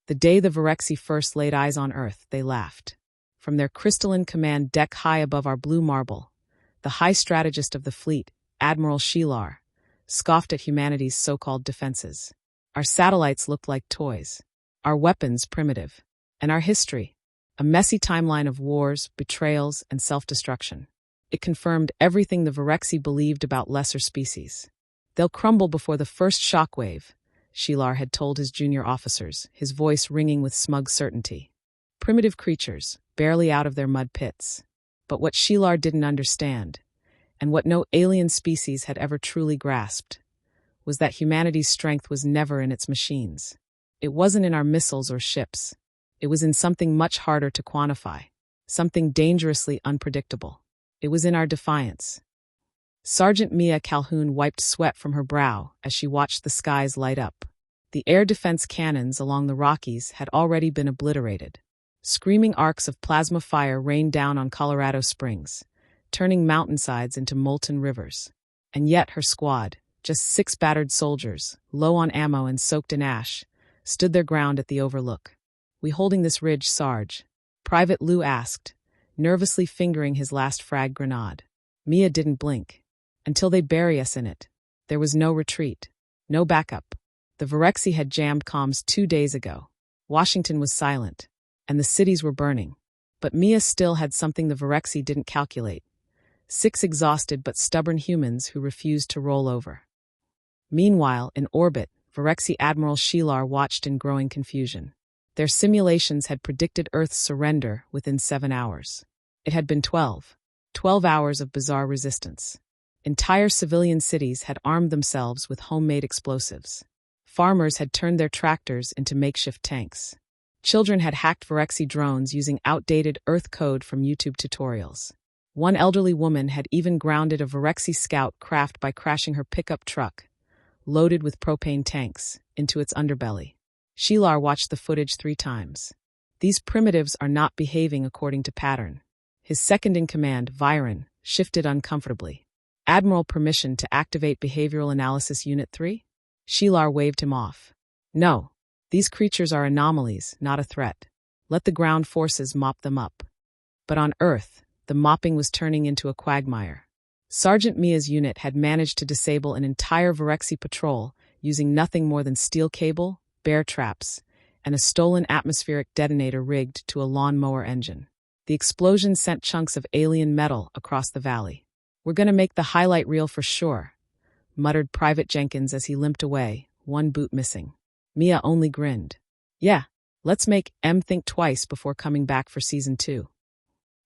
The day the Virexi first laid eyes on Earth, they laughed. From their crystalline command deck high above our blue marble, the high strategist of the fleet, Admiral Shelar, scoffed at humanity's so-called defenses. Our satellites looked like toys, our weapons primitive, and our history, a messy timeline of wars, betrayals, and self-destruction. It confirmed everything the Virexi believed about lesser species. They'll crumble before the first shockwave, Shelar had told his junior officers, his voice ringing with smug certainty. Primitive creatures, barely out of their mud pits. But what Shelar didn't understand, and what no alien species had ever truly grasped, was that humanity's strength was never in its machines. It wasn't in our missiles or ships. It was in something much harder to quantify, something dangerously unpredictable. It was in our defiance. Sergeant Mia Calhoun wiped sweat from her brow as she watched the skies light up. The air defense cannons along the Rockies had already been obliterated. Screaming arcs of plasma fire rained down on Colorado Springs, turning mountainsides into molten rivers. And yet her squad, just 6 battered soldiers, low on ammo and soaked in ash, stood their ground at the overlook. "We holding this ridge, Sarge?" Private Lou asked, nervously fingering his last frag grenade. Mia didn't blink. "Until they bury us in it." There was no retreat, no backup. The Virexi had jammed comms 2 days ago. Washington was silent, and the cities were burning. But Mia still had something the Virexi didn't calculate. 6 exhausted but stubborn humans who refused to roll over. Meanwhile, in orbit, Virexi Admiral Shelar watched in growing confusion. Their simulations had predicted Earth's surrender within 7 hours. It had been 12 hours of bizarre resistance. Entire civilian cities had armed themselves with homemade explosives. Farmers had turned their tractors into makeshift tanks. Children had hacked Virexi drones using outdated Earth code from YouTube tutorials. One elderly woman had even grounded a Virexi scout craft by crashing her pickup truck, loaded with propane tanks, into its underbelly. Shelar watched the footage 3 times. These primitives are not behaving according to pattern. His second-in-command, Viren, shifted uncomfortably. "Admiral, permission to activate Behavioral Analysis Unit 3? Shelar waved him off. "No. These creatures are anomalies, not a threat. Let the ground forces mop them up." But on Earth, the mopping was turning into a quagmire. Sergeant Mia's unit had managed to disable an entire Virexi patrol using nothing more than steel cable, bear traps, and a stolen atmospheric detonator rigged to a lawnmower engine. The explosion sent chunks of alien metal across the valley. "We're gonna make the highlight reel for sure," muttered Private Jenkins as he limped away, one boot missing. Mia only grinned. "Yeah, let's make M think twice before coming back for Season 2.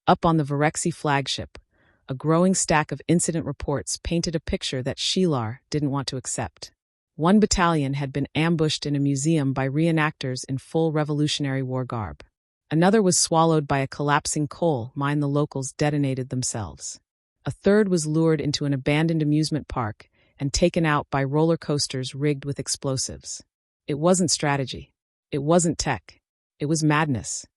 Up on the Virexi flagship, a growing stack of incident reports painted a picture that Shelar didn't want to accept. One battalion had been ambushed in a museum by reenactors in full Revolutionary War garb. Another was swallowed by a collapsing coal mine the locals detonated themselves. A third was lured into an abandoned amusement park and taken out by roller coasters rigged with explosives. It wasn't strategy. It wasn't tech. It was madness.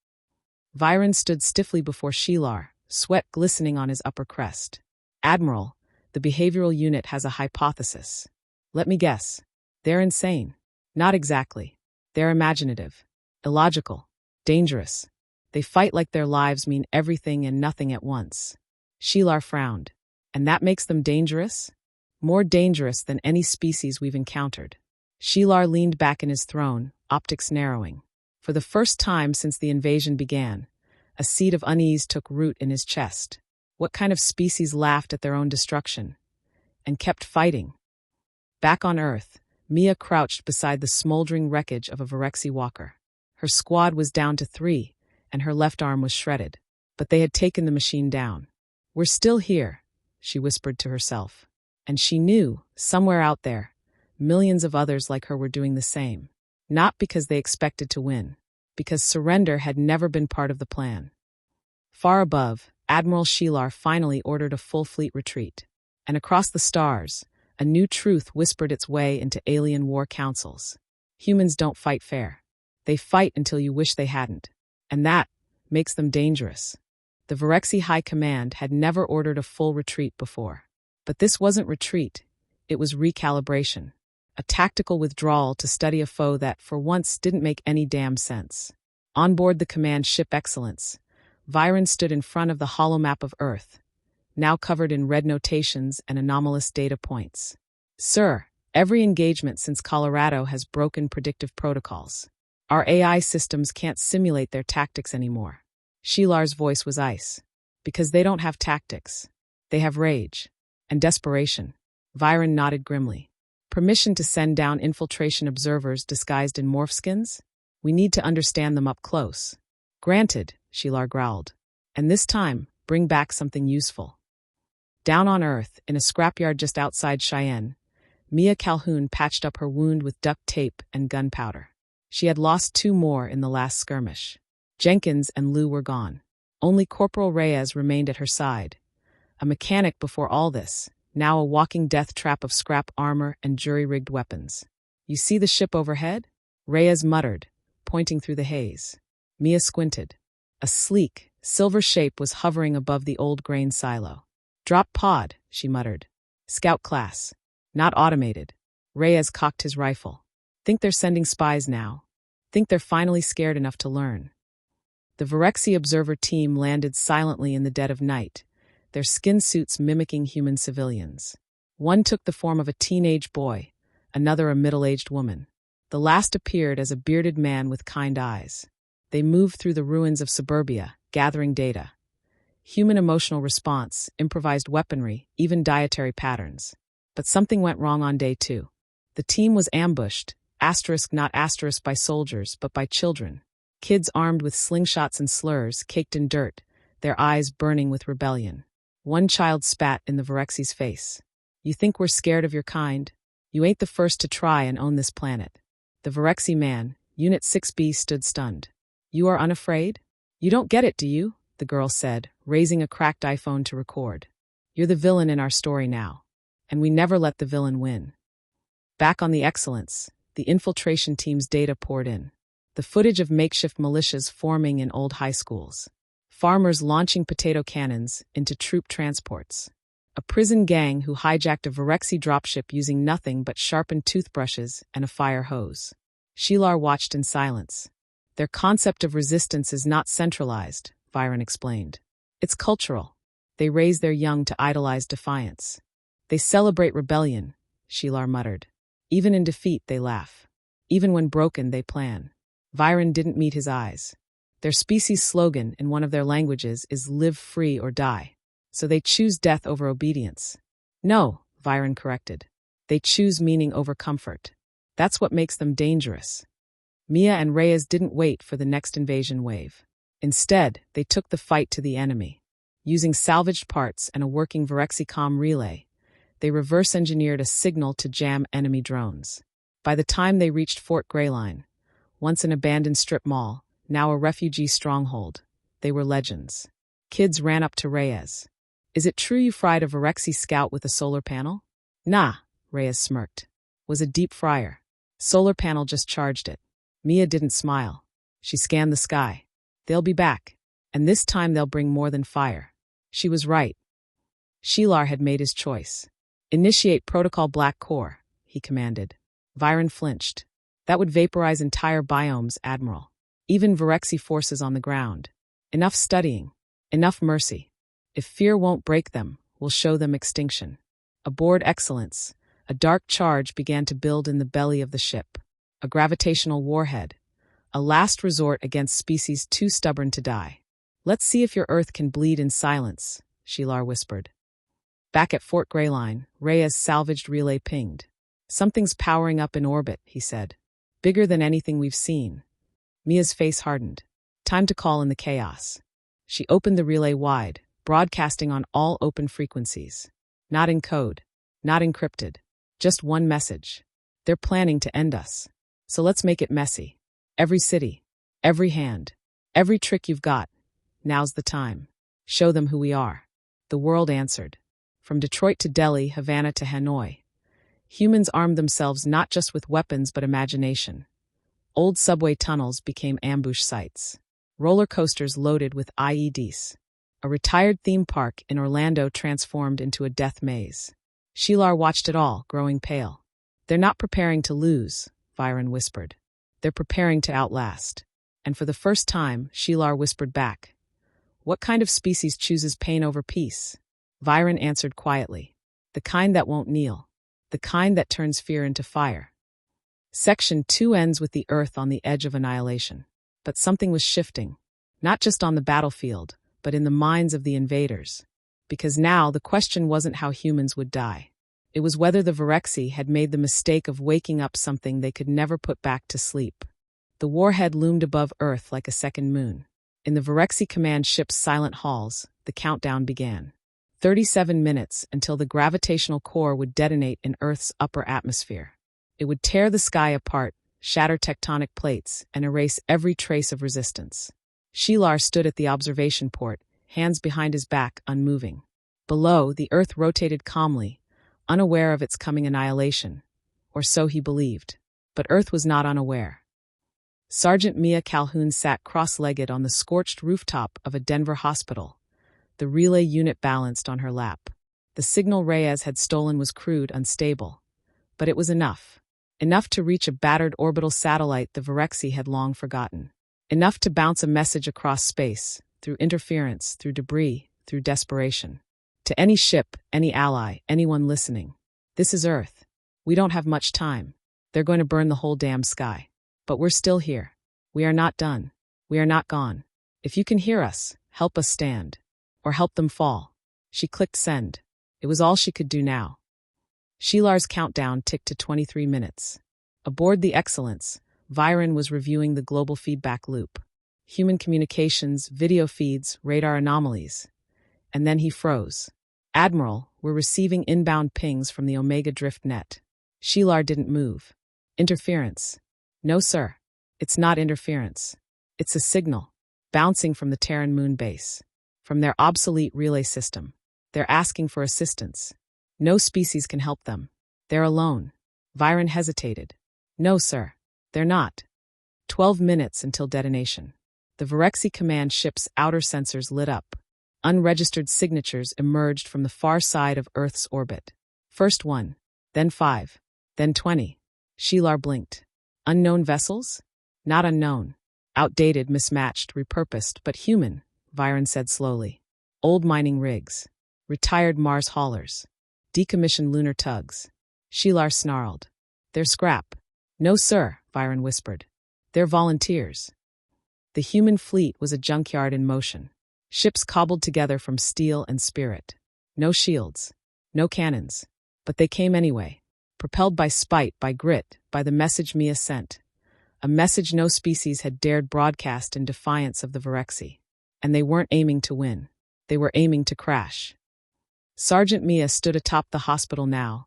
Viren stood stiffly before Shelar, sweat glistening on his upper crest. "Admiral, the behavioral unit has a hypothesis. Let me guess. They're insane." "Not exactly. They're imaginative, illogical, dangerous. They fight like their lives mean everything and nothing at once." Shelar frowned. "And that makes them dangerous?" "More dangerous than any species we've encountered." Shelar leaned back in his throne, optics narrowing. For the first time since the invasion began, a seed of unease took root in his chest. What kind of species laughed at their own destruction and kept fighting? Back on Earth, Mia crouched beside the smoldering wreckage of a Virexi walker. Her squad was down to 3, and her left arm was shredded. But they had taken the machine down. "We're still here," she whispered to herself. And she knew, somewhere out there, millions of others like her were doing the same. Not because they expected to win, because surrender had never been part of the plan. Far above, Admiral Shelar finally ordered a full fleet retreat. And across the stars, a new truth whispered its way into alien war councils. Humans don't fight fair. They fight until you wish they hadn't. And that makes them dangerous. The Virexi High Command had never ordered a full retreat before. But this wasn't retreat. It was recalibration. a tactical withdrawal to study a foe that, for once, didn't make any damn sense. On board the command ship Excellence, Viren stood in front of the hollow map of Earth, now covered in red notations and anomalous data points. Sir, every engagement since Colorado has broken predictive protocols. Our AI systems can't simulate their tactics anymore. Sheelar's voice was ice. Because they don't have tactics. They have rage. And desperation. Viren nodded grimly. Permission to send down infiltration observers disguised in morph skins? We need to understand them up close. Granted, Sheelar growled. And this time, bring back something useful. Down on Earth, in a scrapyard just outside Cheyenne, Mia Calhoun patched up her wound with duct tape and gunpowder. She had lost 2 more in the last skirmish. Jenkins and Lou were gone. Only Corporal Reyes remained at her side. A mechanic before all this, now a walking death trap of scrap armor and jury-rigged weapons. You see the ship overhead? Reyes muttered, pointing through the haze. Mia squinted. A sleek, silver shape was hovering above the old grain silo. Drop pod, she muttered. Scout class. Not automated. Reyes cocked his rifle. Think they're sending spies now. Think they're finally scared enough to learn. The Virexi observer team landed silently in the dead of night, their skin suits mimicking human civilians. One took the form of a teenage boy, another a middle-aged woman. The last appeared as a bearded man with kind eyes. They moved through the ruins of suburbia, gathering data. Human emotional response, improvised weaponry, even dietary patterns. But something went wrong on day 2. The team was ambushed, not asterisk by soldiers, but by children. Kids armed with slingshots and slurs, caked in dirt, their eyes burning with rebellion. One child spat in the Virexi's face. You think we're scared of your kind? You ain't the first to try and own this planet. The Virexi man, Unit 6B, stood stunned. You are unafraid? You don't get it, do you? The girl said, raising a cracked iPhone to record. You're the villain in our story now. And we never let the villain win. Back on the Excellence, the infiltration team's data poured in. The footage of makeshift militias forming in old high schools. Farmers launching potato cannons into troop transports. A prison gang who hijacked a Virexi dropship using nothing but sharpened toothbrushes and a fire hose. Sheelar watched in silence. Their concept of resistance is not centralized, Viren explained. It's cultural. They raise their young to idolize defiance. They celebrate rebellion, Sheelar muttered. Even in defeat, they laugh. Even when broken, they plan. Viren didn't meet his eyes. Their species' slogan in one of their languages is live free or die. So they choose death over obedience. No, Viren corrected. They choose meaning over comfort. That's what makes them dangerous. Mia and Reyes didn't wait for the next invasion wave. Instead, they took the fight to the enemy. Using salvaged parts and a working Virexicom relay, they reverse-engineered a signal to jam enemy drones. By the time they reached Fort Greyline, once an abandoned strip mall, now a refugee stronghold, they were legends. Kids ran up to Reyes. Is it true you fried a Virexi scout with a solar panel? Nah, Reyes smirked. Was a deep fryer. Solar panel just charged it. Mia didn't smile. She scanned the sky. They'll be back. And this time they'll bring more than fire. She was right. Sheelar had made his choice. Initiate Protocol Black Core, he commanded. Viren flinched. That would vaporize entire biomes, Admiral. Even Virexi forces on the ground. Enough studying. Enough mercy. If fear won't break them, we'll show them extinction. Aboard Excellence, a dark charge began to build in the belly of the ship. A gravitational warhead. A last resort against species too stubborn to die. Let's see if your Earth can bleed in silence, Sheelar whispered. Back at Fort Greyline, Reyes' salvaged relay pinged. Something's powering up in orbit, he said. Bigger than anything we've seen. Mia's face hardened. Time to call in the chaos. She opened the relay wide, broadcasting on all open frequencies. Not in code. Not encrypted. Just one message. They're planning to end us. So let's make it messy. Every city. Every hand. Every trick you've got. Now's the time. Show them who we are. The world answered. From Detroit to Delhi, Havana to Hanoi. Humans armed themselves not just with weapons but imagination. Old subway tunnels became ambush sites. Roller coasters loaded with IEDs. A retired theme park in Orlando transformed into a death maze. Sheelar watched it all, growing pale. They're not preparing to lose, Viren whispered. They're preparing to outlast. And for the first time, Shelar whispered back. What kind of species chooses pain over peace? Viren answered quietly. The kind that won't kneel. The kind that turns fear into fire. Section 2 ends with the Earth on the edge of annihilation. But something was shifting. Not just on the battlefield, but in the minds of the invaders. Because now the question wasn't how humans would die. It was whether the Virexi had made the mistake of waking up something they could never put back to sleep. The warhead loomed above Earth like a second moon. In the Virexi command ship's silent halls, the countdown began. 37 minutes until the gravitational core would detonate in Earth's upper atmosphere. It would tear the sky apart, shatter tectonic plates, and erase every trace of resistance. Shelar stood at the observation port, hands behind his back, unmoving. Below, the Earth rotated calmly, unaware of its coming annihilation. Or so he believed. But Earth was not unaware. Sergeant Mia Calhoun sat cross-legged on the scorched rooftop of a Denver hospital. The relay unit balanced on her lap. The signal Reyes had stolen was crude, unstable. But it was enough. Enough to reach a battered orbital satellite the Virexi had long forgotten. Enough to bounce a message across space, through interference, through debris, through desperation. To any ship, any ally, anyone listening. This is Earth. We don't have much time. They're going to burn the whole damn sky. But we're still here. We are not done. We are not gone. If you can hear us, help us stand. Or help them fall. She clicked send. It was all she could do now. Shelar's countdown ticked to 23 minutes. Aboard the Excellence, Viren was reviewing the global feedback loop. Human communications, video feeds, radar anomalies. And then he froze. Admiral, we're receiving inbound pings from the Omega Drift net. Shelar didn't move. Interference. No, sir. It's not interference. It's a signal, bouncing from the Terran moon base. From their obsolete relay system. They're asking for assistance. No species can help them. They're alone. Viren hesitated. No, sir. They're not. 12 minutes until detonation. The Virexi command ship's outer sensors lit up. Unregistered signatures emerged from the far side of Earth's orbit. First 1, then 5, then 20. Shelar blinked. Unknown vessels? Not unknown. Outdated, mismatched, repurposed, but human, Viren said slowly. Old mining rigs. Retired Mars haulers. Decommissioned lunar tugs. Shelar snarled. They're scrap. No, sir, Viren whispered. They're volunteers. The human fleet was a junkyard in motion. Ships cobbled together from steel and spirit. No shields. No cannons. But they came anyway. Propelled by spite, by grit, by the message Mia sent. A message no species had dared broadcast in defiance of the Virexi. And they weren't aiming to win. They were aiming to crash. Sergeant Mia stood atop the hospital now,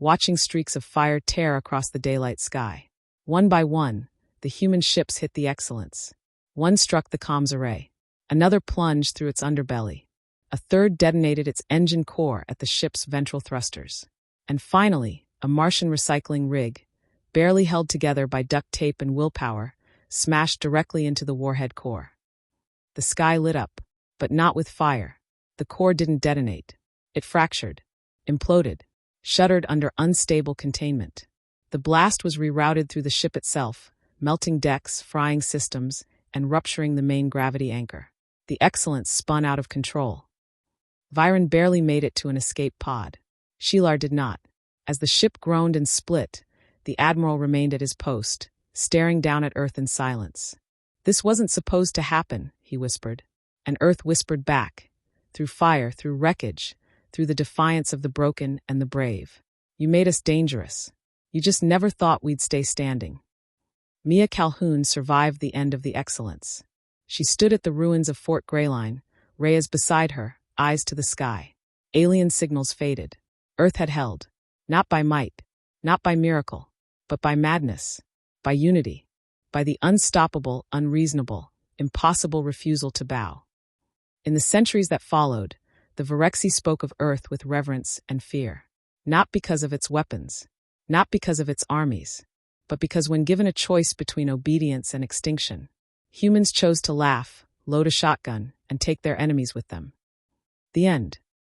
watching streaks of fire tear across the daylight sky. One by one, the human ships hit the Excellence. One struck the comms array. Another plunged through its underbelly. A third detonated its engine core at the ship's ventral thrusters. And finally, a Martian recycling rig, barely held together by duct tape and willpower, smashed directly into the warhead core. The sky lit up, but not with fire. The core didn't detonate. It fractured, imploded, shuddered under unstable containment. The blast was rerouted through the ship itself, melting decks, frying systems, and rupturing the main gravity anchor. The Excellence spun out of control. Viren barely made it to an escape pod. Shelar did not. As the ship groaned and split, the Admiral remained at his post, staring down at Earth in silence. This wasn't supposed to happen, he whispered. And Earth whispered back, through fire, through wreckage, through the defiance of the broken and the brave. You made us dangerous. You just never thought we'd stay standing. Mia Calhoun survived the end of the Excellence. She stood at the ruins of Fort Greyline, Reyes beside her, eyes to the sky. Alien signals faded. Earth had held. Not by might, not by miracle, but by madness, by unity, by the unstoppable, unreasonable, impossible refusal to bow. In the centuries that followed, the Virexi spoke of Earth with reverence and fear. Not because of its weapons, not because of its armies, but because when given a choice between obedience and extinction, humans chose to laugh, load a shotgun, and take their enemies with them. The end.